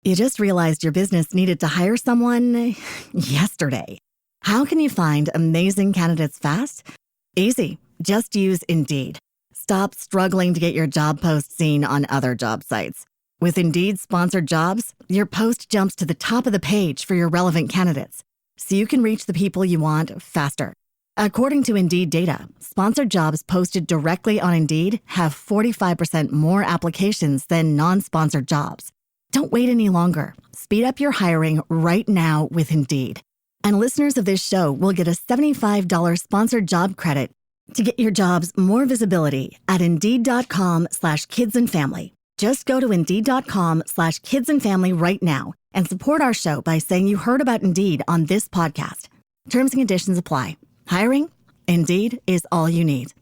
You just realized your business needed to hire someone yesterday. How can you find amazing candidates fast? Easy. Just use Indeed. Stop struggling to get your job post seen on other job sites. With Indeed sponsored jobs, your post jumps to the top of the page for your relevant candidates, so you can reach the people you want faster. According to Indeed data, sponsored jobs posted directly on Indeed have 45% more applications than non-sponsored jobs. Don't wait any longer. Speed up your hiring right now with Indeed. And listeners of this show will get a $75 sponsored job credit to get your jobs more visibility at Indeed.com/kidsandfamily. Just go to Indeed.com/kidsandfamily right now and support our show by saying you heard about Indeed on this podcast. Terms and conditions apply. Hiring? Indeed is all you need.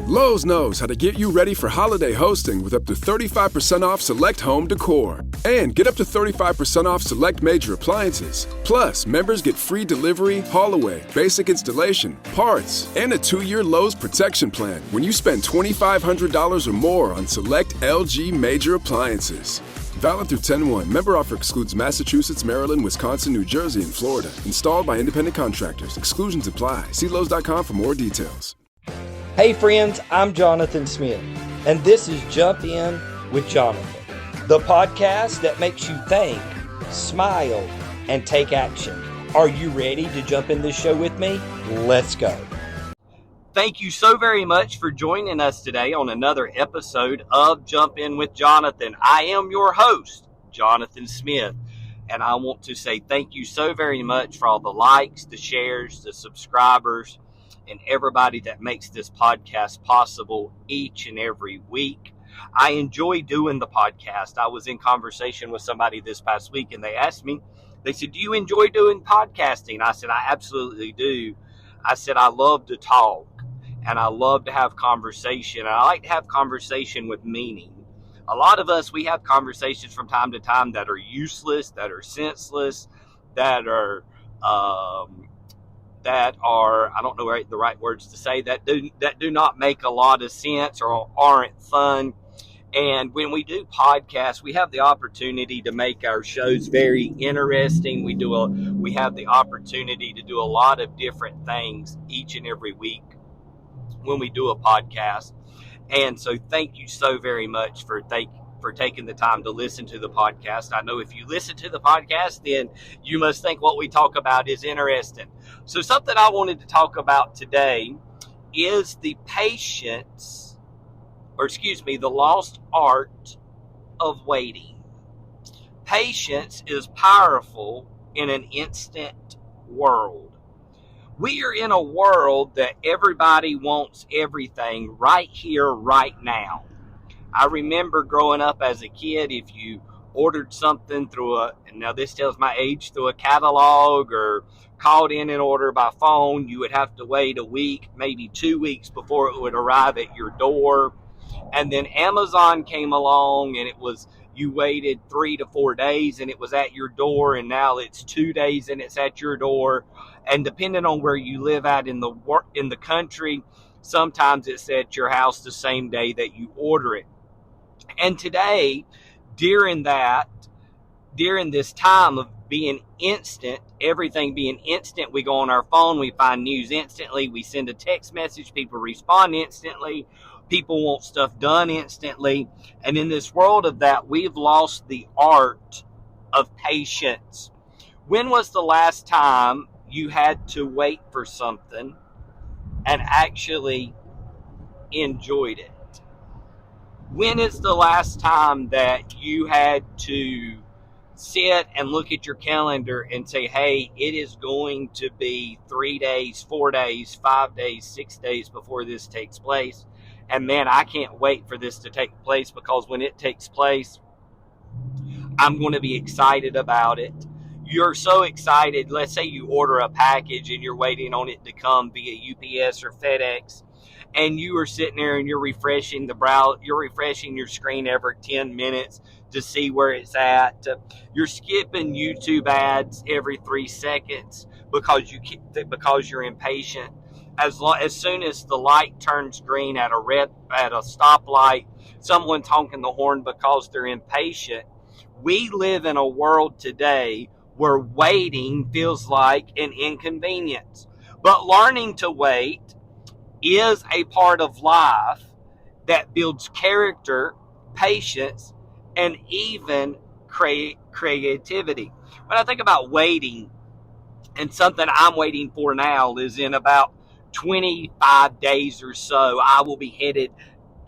Lowe's knows how to get you ready for holiday hosting with up to 35% off select home decor. And get up to 35% off select major appliances. Plus, members get free delivery, haul away, basic installation, parts, and a 2-year Lowe's protection plan when you spend $2,500 or more on select LG major appliances. Valid through 10/1. Member offer excludes Massachusetts, Maryland, Wisconsin, New Jersey, and Florida. Installed by independent contractors. Exclusions apply. See Lowe's.com for more details. Hey friends, I'm Jonathan Smith, and this is Jump In with Jonathan, the podcast that makes you think, smile, and take action. Are you ready to jump in this show with me? Let's go. Thank you so very much for joining us today on another episode of Jump In with Jonathan. I am your host, Jonathan Smith, and I want to say thank you so very much for all the likes, the shares, the subscribers, and everybody that makes this podcast possible each and every week. I enjoy doing the podcast. I was in conversation with somebody this past week, and they asked me, they said, do you enjoy doing podcasting? I said, I absolutely do. I said, I love to talk, and I love to have conversation, and I like to have conversation with meaning. A lot of us, we have conversations from time to time that are useless, that are senseless, that are I don't know the right words to say, that do not make a lot of sense or aren't fun. And when we do podcasts, we have the opportunity to make our shows very interesting. We have the opportunity to do a lot of different things each and every week when we do a podcast. And so thank you so very much for taking the time to listen to the podcast. I know if you listen to the podcast, then you must think what we talk about is interesting. So something I wanted to talk about today is the lost art of waiting. Patience is powerful in an instant world. We are in a world that everybody wants everything right here, right now. I remember growing up as a kid, if you ordered something and now this tells my age, through a catalog or called in an order by phone, you would have to wait a week, maybe 2 weeks before it would arrive at your door. And then Amazon came along, and you waited 3 to 4 days and it was at your door, and now it's 2 days and it's at your door. And depending on where you live at in the country, sometimes it's at your house the same day that you order it. And today, during this time of being instant, everything being instant, we go on our phone, we find news instantly, we send a text message, people respond instantly, people want stuff done instantly. And in this world of that, we've lost the art of patience. When was the last time you had to wait for something and actually enjoyed it? When is the last time that you had to sit and look at your calendar and say, hey, it is going to be 3 days, 4 days, 5 days, 6 days before this takes place. And man, I can't wait for this to take place, because when it takes place, I'm going to be excited about it. You're so excited. Let's say you order a package and you're waiting on it to come via UPS or FedEx. And you are sitting there and you're refreshing your screen every 10 minutes to see where it's at. You're skipping YouTube ads every 3 seconds because you're impatient. As soon as the light turns green at a stoplight, someone's honking the horn because they're impatient. We live in a world today where waiting feels like an inconvenience. But learning to wait is a part of life that builds character, patience, and even creativity. When I think about waiting, and something I'm waiting for now is in about 25 days or so, I will be headed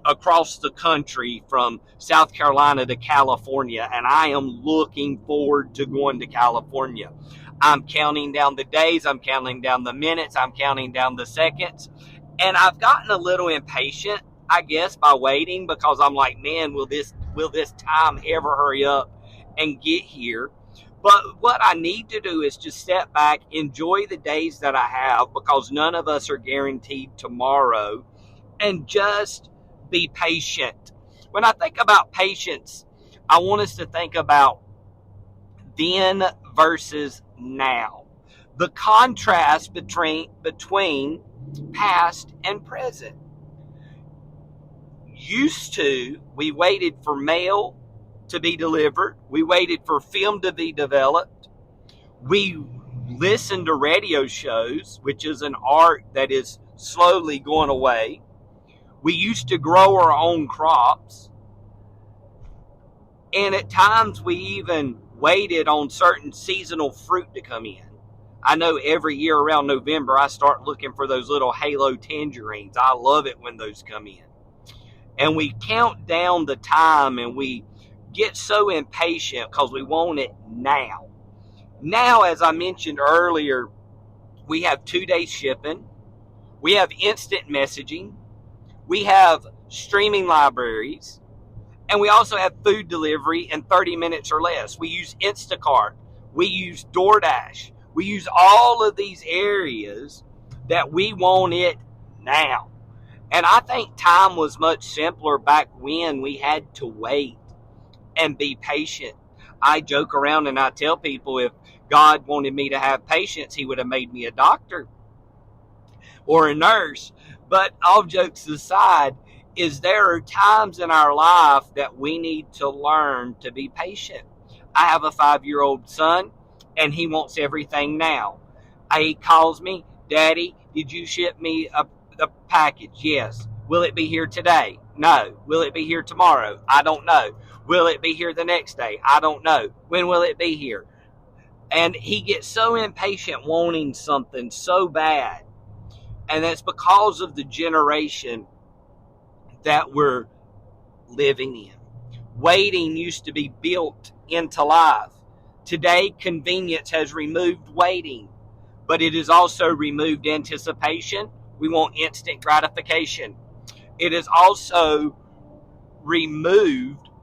across the country from South Carolina to California, and I am looking forward to going to California. I'm counting down the days, I'm counting down the minutes, I'm counting down the seconds, and I've gotten a little impatient, I guess, by waiting, because I'm like, man, will this time ever hurry up and get here? But what I need to do is just step back, enjoy the days that I have, because none of us are guaranteed tomorrow, and just be patient. When I think about patience, I want us to think about then versus now. The contrast between past and present. Used to, we waited for mail to be delivered. We waited for film to be developed. We listened to radio shows, which is an art that is slowly going away. We used to grow our own crops. And at times we even waited on certain seasonal fruit to come in. I know every year around November, I start looking for those little halo tangerines. I love it when those come in. And we count down the time, and we get so impatient because we want it now. Now, as I mentioned earlier, we have 2-day shipping. We have instant messaging. We have streaming libraries. And we also have food delivery in 30 minutes or less. We use Instacart. We use DoorDash. We use all of these areas that we want it now. And I think time was much simpler back when we had to wait and be patient. I joke around and I tell people, if God wanted me to have patience, he would have made me a doctor or a nurse. But all jokes aside, there are times in our life that we need to learn to be patient. I have a 5-year-old son, and he wants everything now. He calls me, Daddy, did you ship me a package? Yes. Will it be here today? No. Will it be here tomorrow? I don't know. Will it be here the next day? I don't know. When will it be here? And he gets so impatient wanting something so bad. And that's because of the generation that we're living in. Waiting used to be built into life. Today, convenience has removed waiting, but it has also removed anticipation. We want instant gratification. It has also removed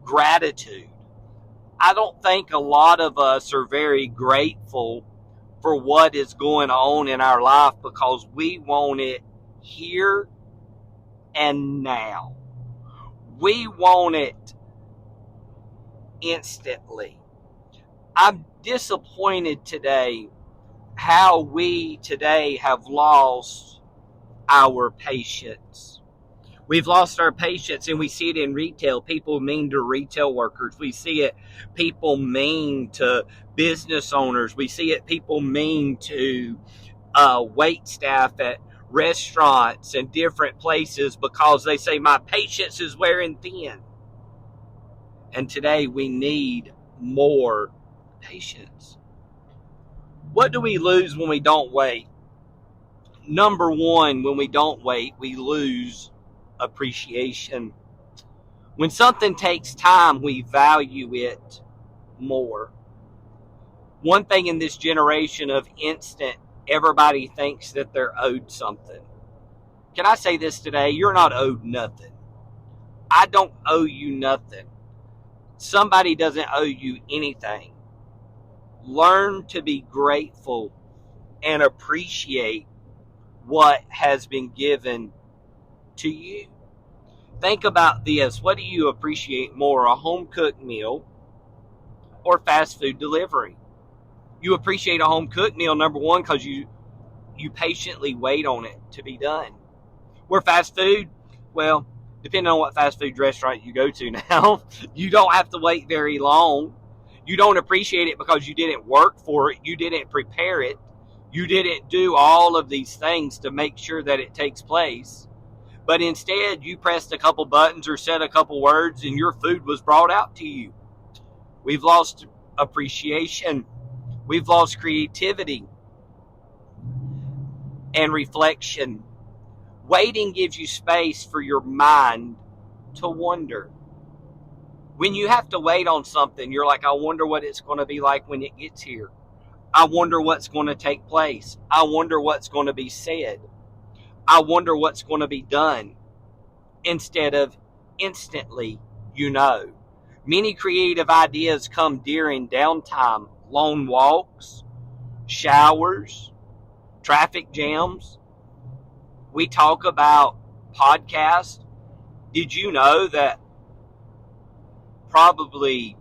gratitude. I don't think a lot of us are very grateful for what is going on in our life, because we want it here and now. We want it instantly. I'm disappointed today how we today have lost our patience. We've lost our patience, and we see it in retail. People mean to retail workers. We see it people mean to business owners. We see it people mean to wait staff at restaurants and different places, because they say, my patience is wearing thin. And today we need more patience. What do we lose when we don't wait? Number one, when we don't wait, we lose appreciation. When something takes time, we value it more. One thing in this generation of instant, everybody thinks that they're owed something. Can I say this today? You're not owed nothing. I don't owe you nothing. Somebody doesn't owe you anything. Learn to be grateful and appreciate what has been given to you. Think about this. What do you appreciate more, a home-cooked meal or fast food delivery? You appreciate a home-cooked meal, number one, because you patiently wait on it to be done. Where fast food, well, depending on what fast food restaurant you go to now, you don't have to wait very long. You don't appreciate it because you didn't work for it. You didn't prepare it. You didn't do all of these things to make sure that it takes place. But instead, you pressed a couple buttons or said a couple words and your food was brought out to you. We've lost appreciation. We've lost creativity and reflection. Waiting gives you space for your mind to wonder. When you have to wait on something, you're like, I wonder what it's going to be like when it gets here. I wonder what's going to take place. I wonder what's going to be said. I wonder what's going to be done. Instead of instantly, Many creative ideas come during downtime, long walks, showers, traffic jams. We talk about podcasts. Did you know that probably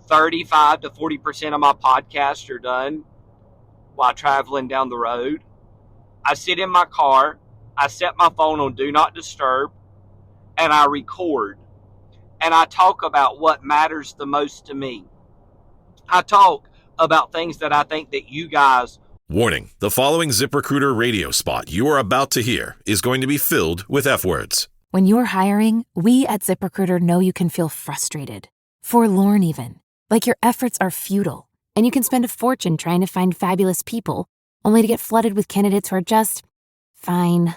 35 to 40% of my podcasts are done while traveling down the road? I sit in my car, I set my phone on Do Not Disturb, and I record. And I talk about what matters the most to me. I talk about things that I think that you guys... Warning, the following ZipRecruiter radio spot you are about to hear is going to be filled with F-words. When you're hiring, we at ZipRecruiter know you can feel frustrated, forlorn even, like your efforts are futile, and you can spend a fortune trying to find fabulous people, only to get flooded with candidates who are just fine.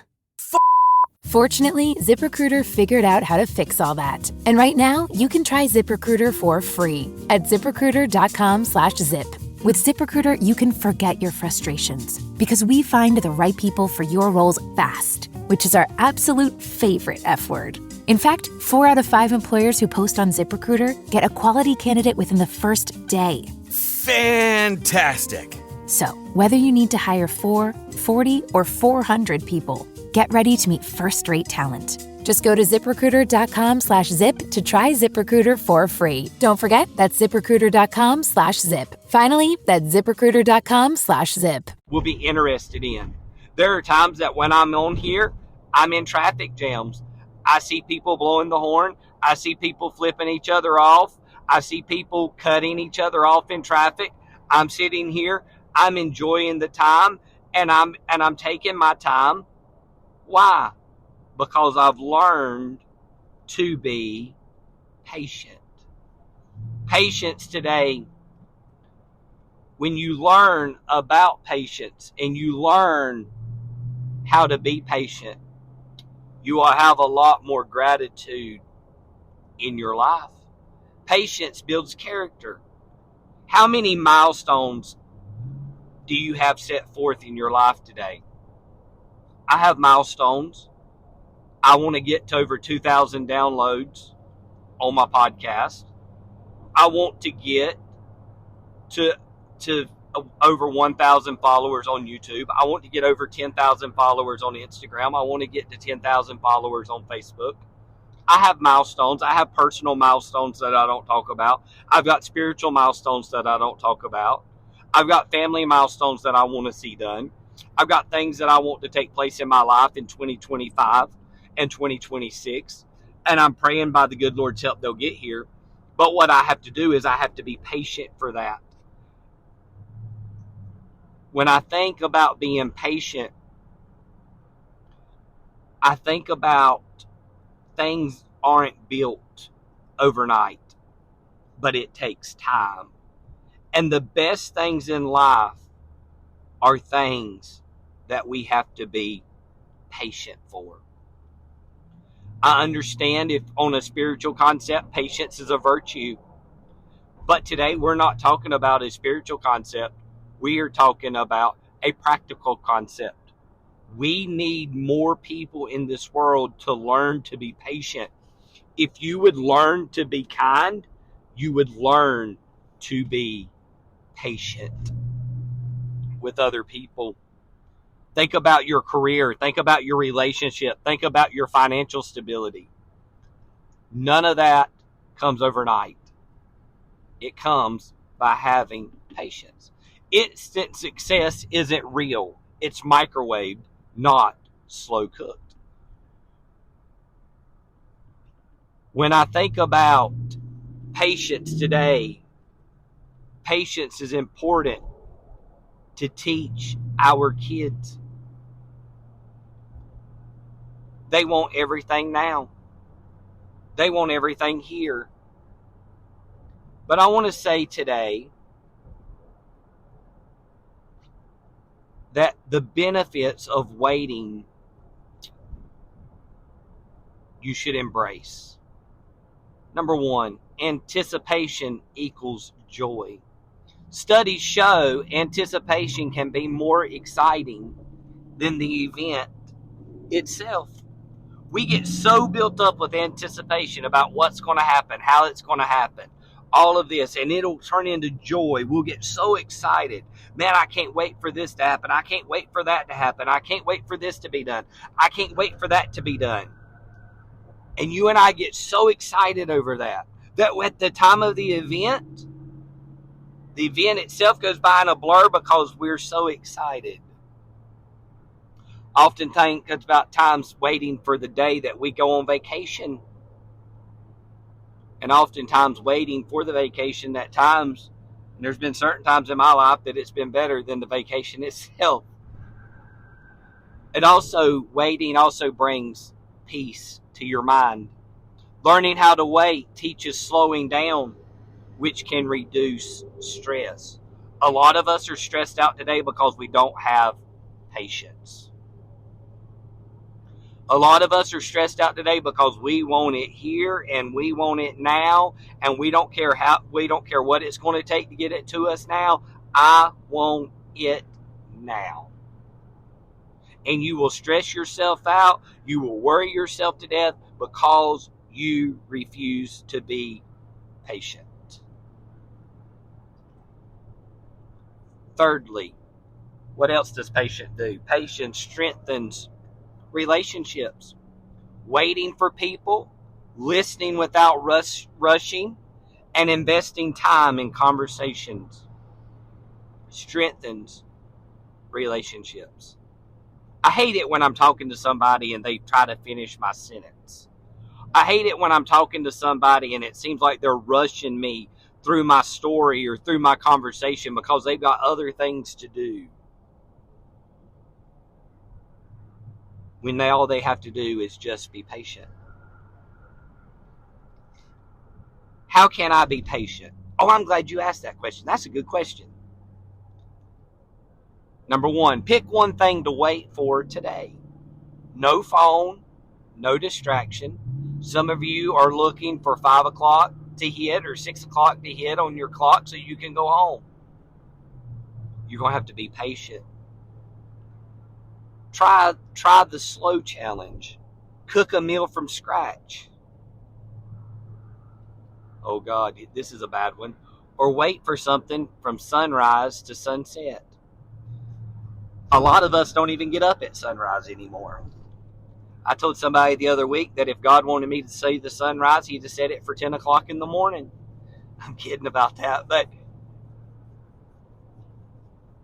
Fortunately, ZipRecruiter figured out how to fix all that. And right now, you can try ZipRecruiter for free at ZipRecruiter.com/zip. With ZipRecruiter, you can forget your frustrations because we find the right people for your roles fast, which is our absolute favorite F word. In fact, 4 out of 5 employers who post on ZipRecruiter get a quality candidate within the first day. Fantastic. So, whether you need to hire 4, 40, or 400 people, get ready to meet first-rate talent. Just go to ZipRecruiter.com/zip to try ZipRecruiter for free. Don't forget, that's ZipRecruiter.com/zip. Finally, that's ZipRecruiter.com/zip. Will be interested in. There are times that when I'm on here, I'm in traffic jams. I see people blowing the horn. I see people flipping each other off. I see people cutting each other off in traffic. I'm sitting here. I'm enjoying the time, and I'm taking my time. Why? Because I've learned to be patient. Patience today, when you learn about patience and you learn how to be patient, you will have a lot more gratitude in your life. Patience builds character. How many milestones do you have set forth in your life today? I have milestones. I want to get to over 2,000 downloads on my podcast. I want to get to over 1,000 followers on YouTube. I want to get over 10,000 followers on Instagram. I want to get to 10,000 followers on Facebook. I have milestones. I have personal milestones that I don't talk about. I've got spiritual milestones that I don't talk about. I've got family milestones that I want to see done. I've got things that I want to take place in my life in 2025 and 2026. And I'm praying by the good Lord's help they'll get here. But what I have to do is I have to be patient for that. When I think about being patient, I think about things aren't built overnight, but it takes time. And the best things in life are things that we have to be patient for. I understand if on a spiritual concept, patience is a virtue. But today we're not talking about a spiritual concept. We are talking about a practical concept. We need more people in this world to learn to be patient. If you would learn to be kind, you would learn to be patient with other people. Think about your career. Think about your relationship. Think about your financial stability. None of that comes overnight. It comes by having patience. Instant success isn't real. It's microwaved, not slow cooked. When I think about patience today, patience is important to teach our kids. They want everything now. They want everything here. But I want to say today that the benefits of waiting you should embrace. Number one, anticipation equals joy. Studies show anticipation can be more exciting than the event itself. We get so built up with anticipation about what's going to happen, how it's going to happen, all of this, and it'll turn into joy. We'll get so excited. Man, I can't wait for this to happen. I can't wait for that to happen. I can't wait for this to be done. I can't wait for that to be done. And you and I get so excited over that at the time of the event itself goes by in a blur because we're so excited. I often think about times waiting for the day that we go on vacation. And oftentimes waiting for the vacation at times, and there's been certain times in my life that it's been better than the vacation itself. And also, waiting also brings peace to your mind. Learning how to wait teaches slowing down, which can reduce stress. A lot of us are stressed out today because we don't have patience. A lot of us are stressed out today because we want it here and we want it now, and we don't care what it's going to take to get it to us now. I want it now. And you will stress yourself out. You will worry yourself to death because you refuse to be patient. Thirdly, what else does patience do? Patience strengthens relationships. Waiting for people, listening without rushing, and investing time in conversations strengthens relationships. I hate it when I'm talking to somebody and they try to finish my sentence. I hate it when I'm talking to somebody and it seems like they're rushing me through my story or through my conversation because they've got other things to do. When all they have to do is just be patient. How can I be patient? Oh, I'm glad you asked that question. That's a good question. Number one, pick one thing to wait for today. No phone, no distraction. Some of you are looking for 5 o'clock to hit or 6 o'clock to hit on your clock so you can go home. You're going to have to be patient. Try the slow challenge. Cook a meal from scratch. Oh God, this is a bad one. Or wait for something from sunrise to sunset. A lot of us don't even get up at sunrise anymore. I told somebody the other week that if God wanted me to see the sunrise, he'd have said it for 10 o'clock in the morning. I'm kidding about that, but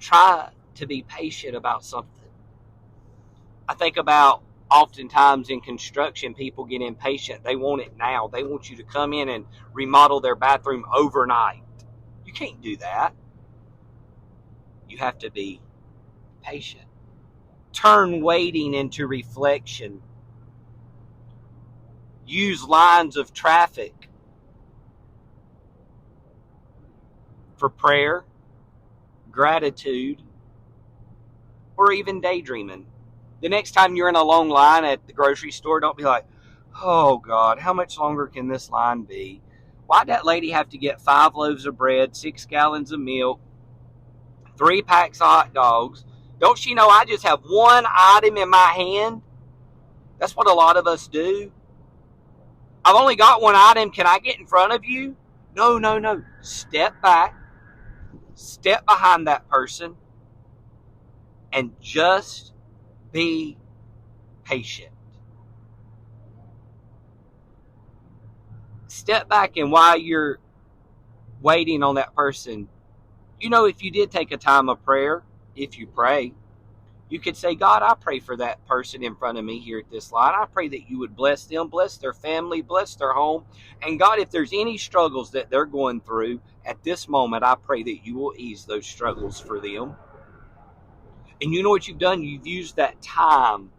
try to be patient about something. I think about oftentimes in construction, people get impatient. They want it now. They want you to come in and remodel their bathroom overnight. You can't do that. You have to be patient. Turn waiting into reflection. Use lines of traffic for prayer, gratitude, or even daydreaming. The next time you're in a long line at the grocery store, don't be like, oh God, how much longer can this line be? Why'd that lady have to get 5 loaves of bread, 6 gallons of milk, 3 packs of hot dogs? Don't she know I just have one item in my hand? That's what a lot of us do. I've only got one item. Can I get in front of you? No. Step back. Step behind that person. And just be patient. Step back, and while you're waiting on that person, if you did take a time of prayer, if you pray, You could say, God, I pray for that person in front of me here at this line. I pray that you would bless them, bless their family, bless their home. And God, if there's any struggles that they're going through at this moment, I pray that you will ease those struggles for them. And you know what you've done? You've used that time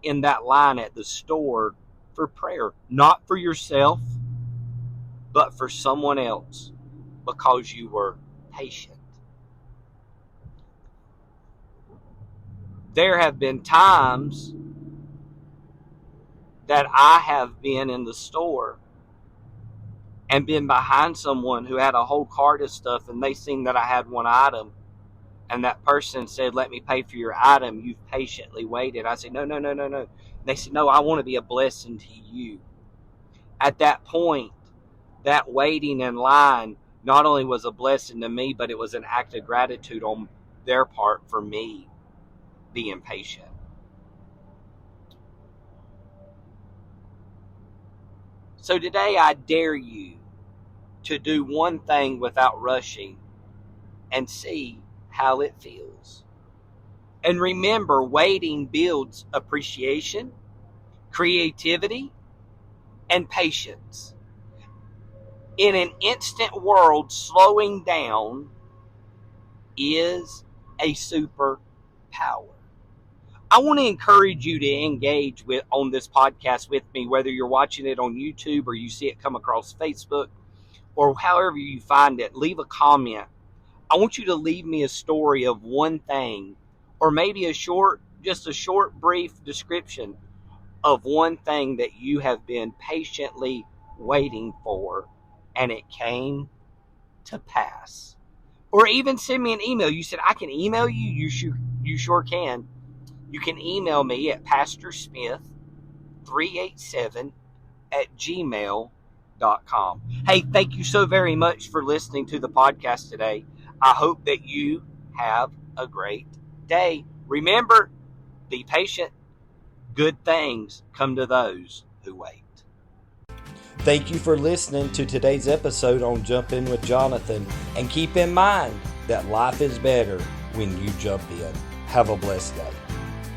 in that line at the store for prayer, not for yourself, but for someone else, because you were patient. There have been times that I have been in the store and been behind someone who had a whole cart of stuff, and they seen that I had one item, and that person said, let me pay for your item. You've patiently waited. I said, no. They said, no, I want to be a blessing to you. At that point, that waiting in line not only was a blessing to me, but it was an act of gratitude on their part for me being patient. So today I dare you to do one thing without rushing and see how it feels. And remember, waiting builds appreciation, creativity, and patience. In an instant world, slowing down is a superpower. I want to encourage you to engage on this podcast with me, whether you're watching it on YouTube or you see it come across Facebook or however you find it. Leave a comment. I want you to leave me a story of one thing, or maybe a short, brief description of one thing that you have been patiently waiting for and it came to pass. Or even send me an email. You said, I can email you? You sure can. You can email me at pastorsmith387@gmail.com. Hey, thank you so very much for listening to the podcast today. I hope that you have a great day. Remember, be patient. Good things come to those who wait. Thank you for listening to today's episode on Jump In with Jonathan. And keep in mind that life is better when you jump in. Have a blessed day.